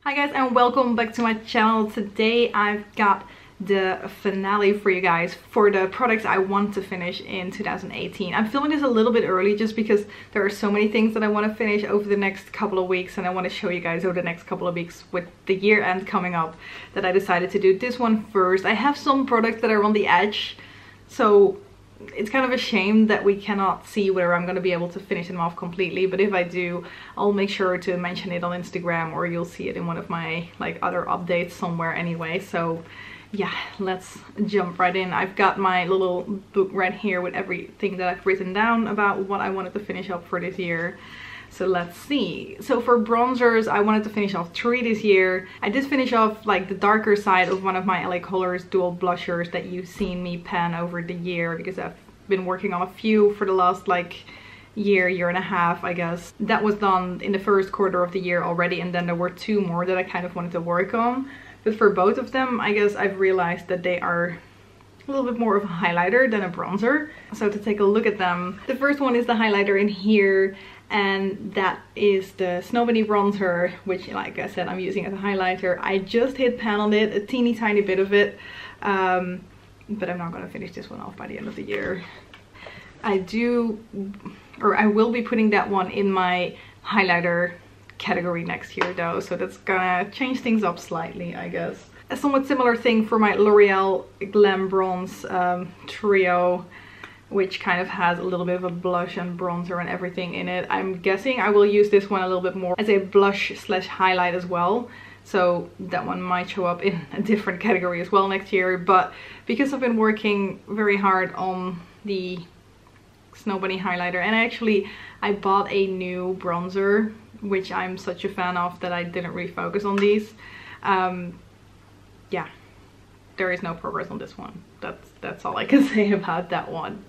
Hi guys, and welcome back to my channel. Today I've got the finale for you guys for the products I want to finish in 2018. I'm filming this a little bit early just because there are so many things that I want to finish over the next couple of weeks, and I want to show you guys over the next couple of weeks with the year end coming up that I decided to do this one first. I have some products that are on the edge, so it's kind of a shame that we cannot see whether I'm going to be able to finish them off completely, but if I do, I'll make sure to mention it on Instagram, or you'll see it in one of my other updates somewhere anyway. So yeah, let's jump right in. I've got my little book right here with everything that I've written down about what I wanted to finish up for this year. So let's see. So for bronzers, I wanted to finish off 3 this year. I did finish off the darker side of one of my LA Colors dual blushers that you've seen me pan over the year, because I've been working on a few for the last year and a half, I guess. That was done in the first quarter of the year already, and then there were 2 more that I kind of wanted to work on. But for both of them, I guess I've realized that they are a little bit more of a highlighter than a bronzer. So to take a look at them, the first one is the highlighter in here, and that is the Snow Bunny bronzer, which, like I said, I'm using as a highlighter. I just hit pan on it, a teeny tiny bit of it, but I'm not going to finish this one off by the end of the year. I will be putting that one in my highlighter category next year though, so that's gonna change things up slightly, I guess. A somewhat similar thing for my L'Oreal Glam Bronze trio, which kind of has a little bit of a blush and bronzer and everything in it. I'm guessing I will use this one a little bit more as a blush slash highlight as well, so that one might show up in a different category as well next year. But because I've been working very hard on the Snow Bunny highlighter, and I bought a new bronzer which I'm such a fan of that I didn't really focus on these. Yeah, there is no progress on this one. That's all I can say about that one.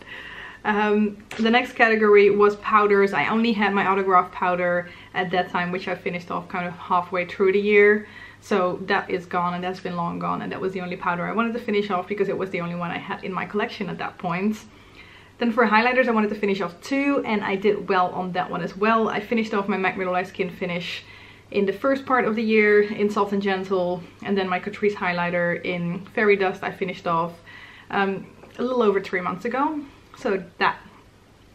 The next category was powders. I only had my Autograph powder at that time, which I finished off kind of halfway through the year. So that is gone, and that's been long gone, and that was the only powder I wanted to finish off because it was the only one I had in my collection at that point. Then for highlighters, I wanted to finish off 2, and I did well on that one as well. I finished off my MAC Mineralized Skin Finish in the first part of the year in Soft and Gentle, and then my Catrice highlighter in Fairy Dust I finished off a little over 3 months ago. So that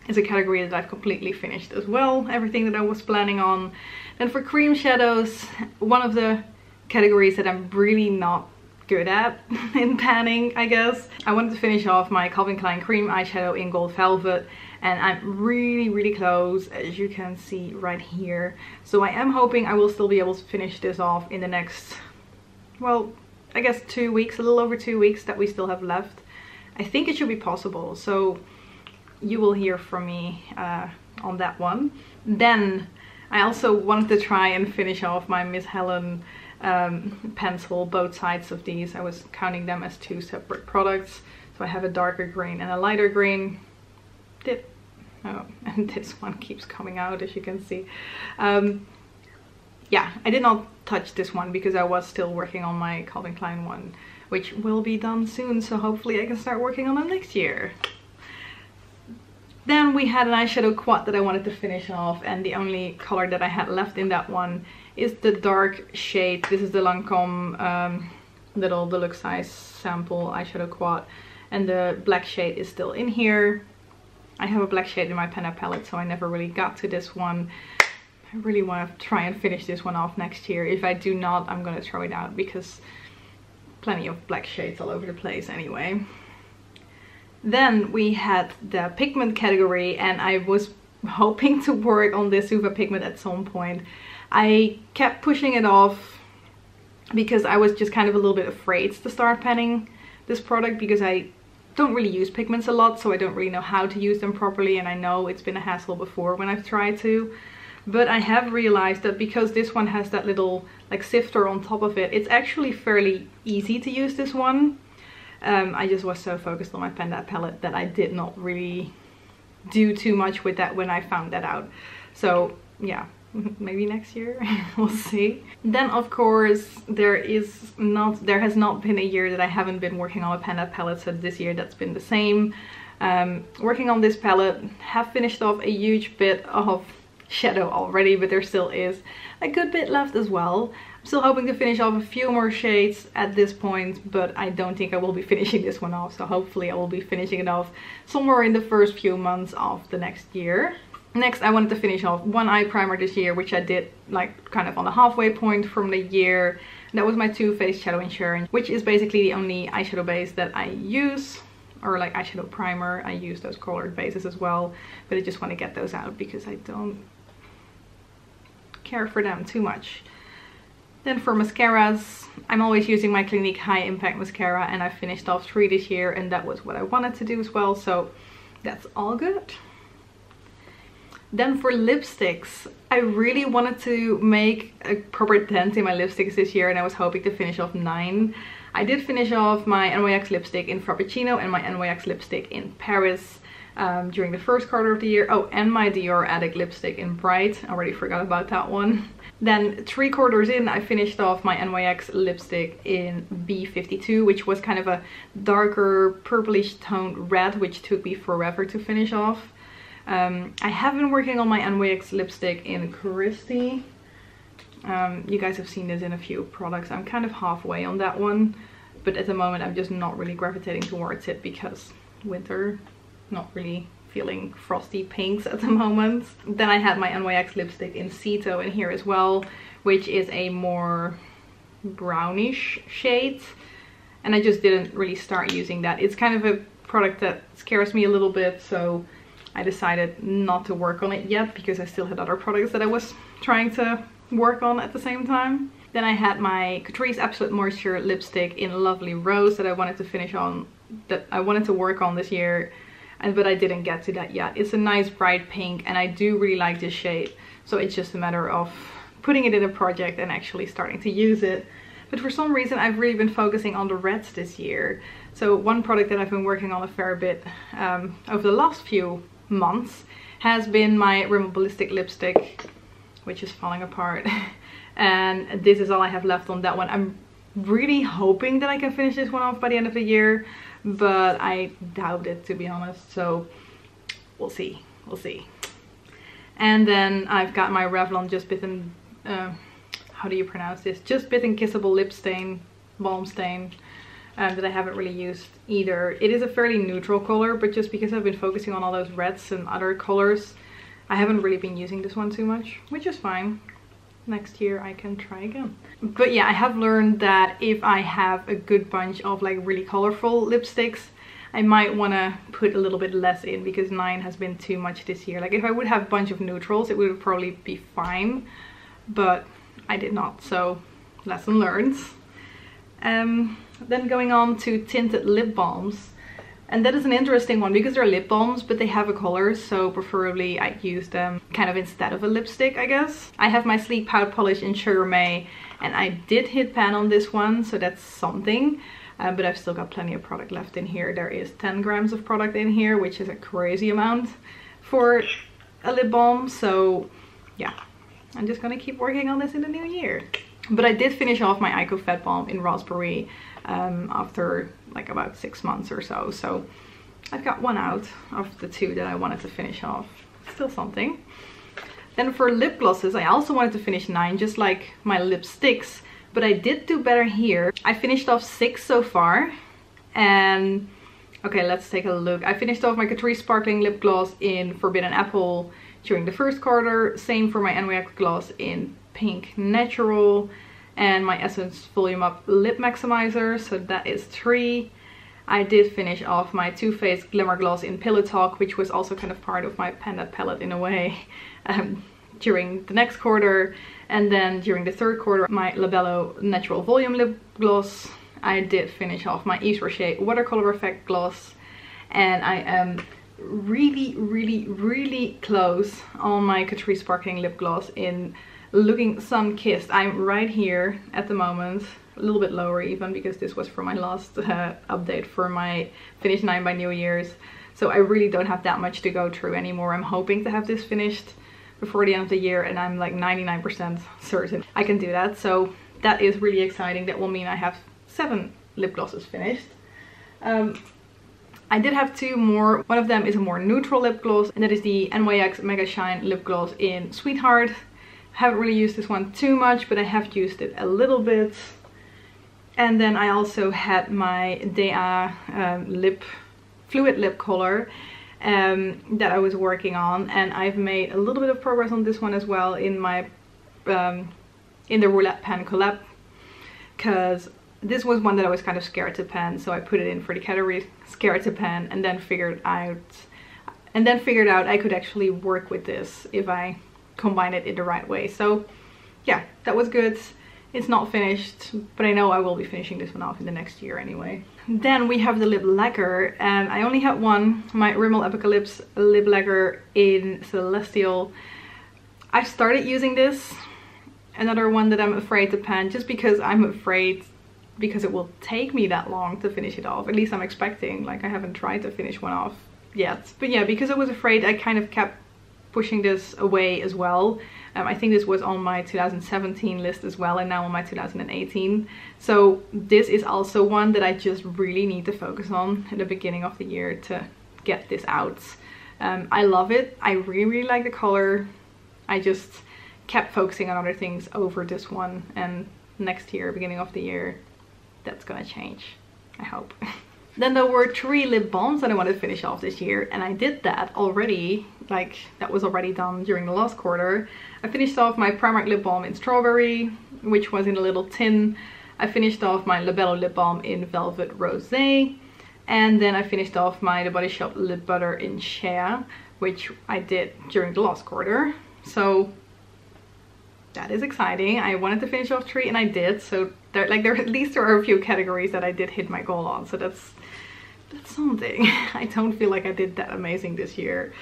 is a category that I've completely finished as well, everything that I was planning on. Then for cream shadows, one of the categories that I'm really not good at in panning, I guess. I wanted to finish off my Calvin Klein cream eyeshadow in Gold Velvet, and I'm really close, as you can see right here. So I am hoping I will still be able to finish this off in the next, well, I guess 2 weeks, a little over 2 weeks that we still have left. I think it should be possible, so you will hear from me on that one. Then I also wanted to try and finish off my Miss Helen pencil, both sides of these. I was counting them as 2 separate products, so I have a darker green and a lighter green. Oh, and this one keeps coming out, as you can see. Yeah, I did not touch this one because I was still working on my Calvin Klein one, which will be done soon, so hopefully I can start working on them next year. Then we had an eyeshadow quad that I wanted to finish off, and the only color that I had left in that one is the dark shade. This is the Lancome little deluxe size sample eyeshadow quad, and the black shade is still in here. I have a black shade in my Penna palette, so I never really got to this one. I really want to try and finish this one off next year. If I do not, I'm gonna throw it out because plenty of black shades all over the place anyway. Then we had the pigment category, and I was hoping to work on this Suva pigment at some point. I kept pushing it off because I was just kind of a little bit afraid to start panning this product, because I don't really use pigments a lot, so I don't really know how to use them properly, and I know it's been a hassle before when I've tried to. But I have realized that because this one has that little sifter on top of it, it's actually fairly easy to use this one. I just was so focused on my Panda palette that I did not really do too much with that when I found that out. So yeah, maybe next year, we'll see. Then of course there has not been a year that I haven't been working on a Panda palette, so this year that's been the same. Working on this palette, have finished off a huge bit of shadow already, but there still is a good bit left as well. I'm still hoping to finish off a few more shades at this point, but I don't think I will be finishing this one off. So hopefully I will be finishing it off somewhere in the first few months of the next year. Next, I wanted to finish off one eye primer this year, which I did like kind of on the halfway point from the year. And that was my Too Faced Shadow Insurance, which is basically the only eyeshadow base that I use, or like eyeshadow primer. I use those colored bases as well, but I just want to get those out because I don't care for them too much. Then for mascaras, I'm always using my Clinique High Impact Mascara, and I finished off 3 this year, and that was what I wanted to do as well, so that's all good. Then for lipsticks, I really wanted to make a proper dent in my lipsticks this year, and I was hoping to finish off 9. I did finish off my NYX lipstick in Frappuccino and my NYX lipstick in Paris during the first quarter of the year. Oh, and my Dior Addict lipstick in Bright. I already forgot about that one. Then 3 quarters in, I finished off my NYX lipstick in B52, which was kind of a darker purplish toned red, which took me forever to finish off. I have been working on my NYX lipstick in Christie. You guys have seen this in a few products. I'm kind of halfway on that one, but at the moment I'm just not really gravitating towards it because winter, not really feeling frosty pinks at the moment. Then I had my NYX lipstick in Cito in here as well, which is a more brownish shade, and I just didn't really start using that. It's kind of a product that scares me a little bit, so I decided not to work on it yet because I still had other products that I was trying to work on at the same time. Then I had my Catrice Absolute Moisture lipstick in Lovely Rose that I wanted to finish on, that I wanted to work on this year, but I didn't get to that yet. It's a nice bright pink, and I do really like this shade, so it's just a matter of putting it in a project and actually starting to use it. But for some reason I've really been focusing on the reds this year. So one product that I've been working on a fair bit over the last few months has been my Rimmel Ballistic lipstick, which is falling apart. And this is all I have left on that one. I'm really hoping that I can finish this one off by the end of the year, but I doubt it, to be honest, so we'll see, we'll see. And then I've got my Revlon Just Bitten, how do you pronounce this? Just Bitten Kissable Lip Stain, Balm Stain, that I haven't really used either. It is a fairly neutral color, but just because I've been focusing on all those reds and other colors, I haven't really been using this one too much, which is fine. Next year I can try again. But yeah, I have learned that if I have a good bunch of like really colorful lipsticks, I might want to put a little bit less in because 9 has been too much this year. Like if I would have a bunch of neutrals, it would probably be fine, but I did not, so lesson learned. Then going on to tinted lip balms, and that is an interesting one because they're lip balms but they have a color, so preferably I'd use them kind of instead of a lipstick, I guess. I have my Sleek Pout Polish in Sugar May, and I did hit pan on this one, so that's something. But I've still got plenty of product left in here. There is 10 grams of product in here, which is a crazy amount for a lip balm, so yeah, I'm just gonna keep working on this in the new year. But I did finish off my Ico Fat Balm in Raspberry after like about 6 months or so. So I've got 1 out of the 2 that I wanted to finish off. Still something. Then for lip glosses, I also wanted to finish 9, just like my lipsticks. But I did do better here. I finished off 6 so far. And okay, let's take a look. I finished off my Catrice Sparkling Lip Gloss in Forbidden Apple during the first quarter. Same for my NYX gloss in Pink Natural, and my Essence Volume Up Lip Maximizer, so that is 3. I did finish off my Too Faced Glimmer Gloss in Pillow Talk, which was also kind of part of my Panda palette in a way, during the next quarter. And then during the third quarter, my Labello Natural Volume Lip Gloss. I did finish off my Yves Rocher Watercolor Effect Gloss, and I am really close on my Catrice Sparkling Lip Gloss in Looking Sun Kissed. I'm right here at the moment, a little bit lower even because this was for my last update for my Finish 9 by New Year's. So I really don't have that much to go through anymore. I'm hoping to have this finished before the end of the year, and I'm like 99% certain I can do that. So that is really exciting. That will mean I have 7 lip glosses finished. I did have 2 more. One of them is a more neutral lip gloss, and that is the NYX Mega Shine Lip Gloss in Sweetheart. Haven't really used this one too much, but I have used it a little bit. And then I also had my DA fluid lip color that I was working on, and I've made a little bit of progress on this one as well in my in the roulette pen collab, because this was one that I was kind of scared to pen, so I put it in for the category scared to pen, and then figured out I could actually work with this if I combine it in the right way. So yeah, that was good. It's not finished, but I know I will be finishing this one off in the next year anyway. Then we have the lip lacquer, and I only had one, my Rimmel Apocalypse lip lacquer in Celestial. I started using this, another one that I'm afraid to pan, just because I'm afraid because it will take me that long to finish it off. At least I'm expecting, like I haven't tried to finish one off yet. But yeah, because I was afraid, I kind of kept pushing this away as well. I think this was on my 2017 list as well, and now on my 2018. So this is also one that I just really need to focus on at the beginning of the year to get this out. I love it. I really like the color. I just kept focusing on other things over this one, and next year, beginning of the year, that's gonna change, I hope. Then there were 3 lip balms that I wanted to finish off this year, and I did that already. Like, that was already done during the last quarter. I finished off my Primark lip balm in Strawberry, which was in a little tin. I finished off my Labello lip balm in Velvet Rosé, and then I finished off my The Body Shop lip butter in Shea, which I did during the last quarter. So that is exciting. I wanted to finish off 3 and I did. So there at least there are a few categories that I did hit my goal on. So that's something. I don't feel like I did that amazing this year.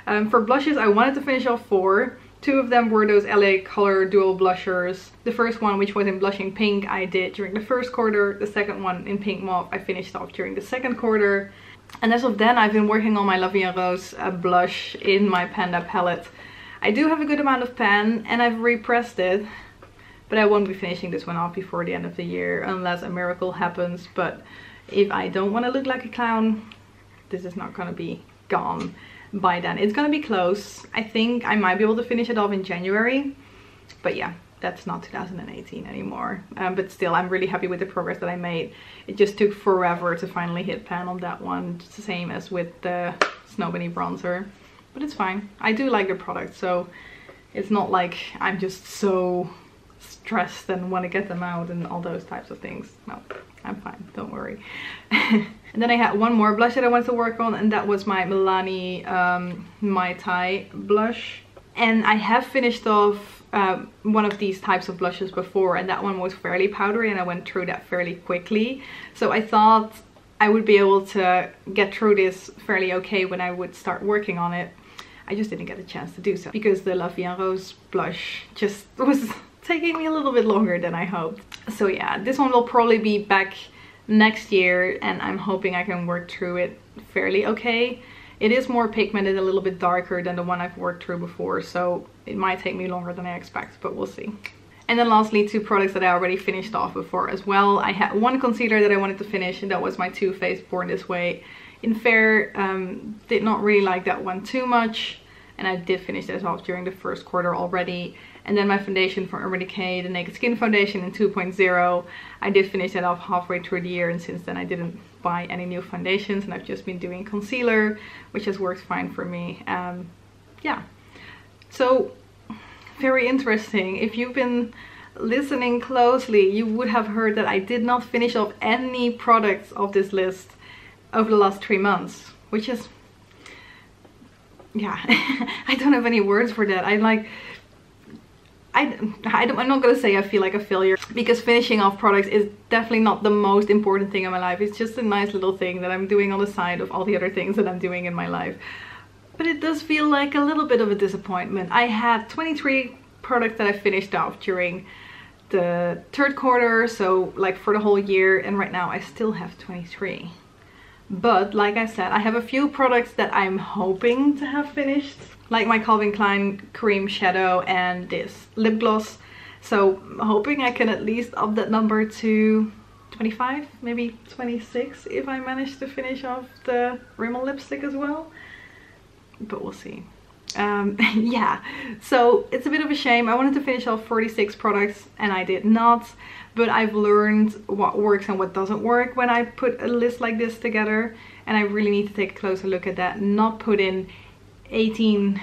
For blushes, I wanted to finish off 4. 2 of them were those LA Color dual blushers. The first one, which was in blushing pink, I did during the first quarter. The second one in pink mauve, I finished off during the second quarter. And as of then, I've been working on my La Vie en Rose blush in my Panda palette. I do have a good amount of pan, and I've repressed it, but I won't be finishing this one off before the end of the year unless a miracle happens. But if I don't want to look like a clown, this is not gonna be gone by then. It's gonna be close. I think I might be able to finish it off in January, but yeah, that's not 2018 anymore. But still, I'm really happy with the progress that I made. It just took forever to finally hit pan on that one, just the same as with the Snow Bunny bronzer, but it's fine. I do like the product, so it's not like I'm just so stressed and want to get them out and all those types of things. No, I'm fine, don't worry. And then I had one more blush that I wanted to work on, and that was my Milani Mai Tai blush. And I have finished off one of these types of blushes before, and that one was fairly powdery, and I went through that fairly quickly. So I thought I would be able to get through this fairly okay when I would start working on it. I just didn't get a chance to do so because the La Vie en Rose blush just was taking me a little bit longer than I hoped. So yeah, this one will probably be back next year, and I'm hoping I can work through it fairly okay. It is more pigmented, a little bit darker than the one I've worked through before, so it might take me longer than I expect, but we'll see. And then lastly, 2 products that I already finished off before as well. I had one concealer that I wanted to finish, and that was my Too Faced Born This Way in Fair. Did not really like that one too much, and I did finish this off during the first quarter already. And then my foundation from Urban Decay, the Naked Skin Foundation in 2.0. I did finish that off halfway through the year, and since then I didn't buy any new foundations, and I've just been doing concealer, which has worked fine for me. Yeah, so very interesting. If you've been listening closely, you would have heard that I did not finish off any products of this list over the last 3 months, which is, yeah, I don't have any words for that. I'm not gonna say I feel like a failure, because finishing off products is definitely not the most important thing in my life. It's just a nice little thing that I'm doing on the side of all the other things that I'm doing in my life. But it does feel like a little bit of a disappointment. I had 23 products that I finished off during the third quarter, so like for the whole year, and right now I still have 23. But like I said, I have a few products that I'm hoping to have finished, like my Calvin Klein cream shadow and this lip gloss. So I'm hoping I can at least up that number to 25, maybe 26 if I manage to finish off the Rimmel lipstick as well. But we'll see. yeah, so it's a bit of a shame. I wanted to finish off 46 products and I did not, but I've learned what works and what doesn't work when I put a list like this together, and I really need to take a closer look at that, not put in 18,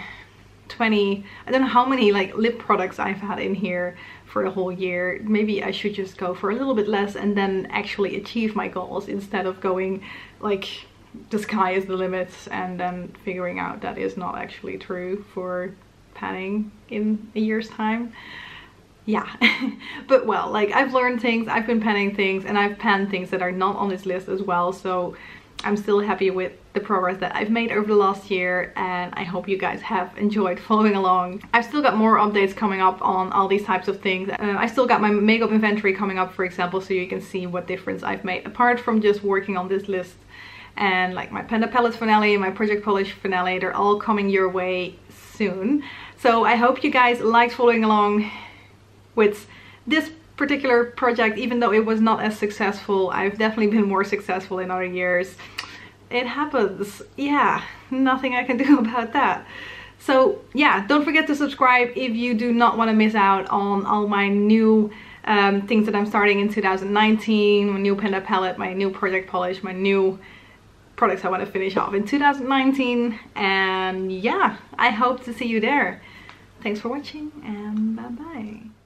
20, I don't know how many like lip products I've had in here for the whole year. Maybe I should just go for a little bit less and then actually achieve my goals instead of going like the sky is the limit and then figuring out that is not actually true for panning in a year's time. Yeah. But well, like I've learned things, I've been panning things, and I've panned things that are not on this list as well, so I'm still happy with the progress that I've made over the last year, and I hope you guys have enjoyed following along. I've still got more updates coming up on all these types of things. I still got my makeup inventory coming up, for example, so you can see what difference I've made apart from just working on this list. And like my Panda Palette finale and my Project Polish finale, they're all coming your way soon. So I hope you guys liked following along with this particular project, even though it was not as successful. I've definitely been more successful in other years. It happens. Yeah, nothing I can do about that. So yeah, don't forget to subscribe if you do not want to miss out on all my new things that I'm starting in 2019, my new Panda Palette, my new Project Polish, my new products I want to finish off in 2019. And yeah, I hope to see you there. Thanks for watching, and bye bye.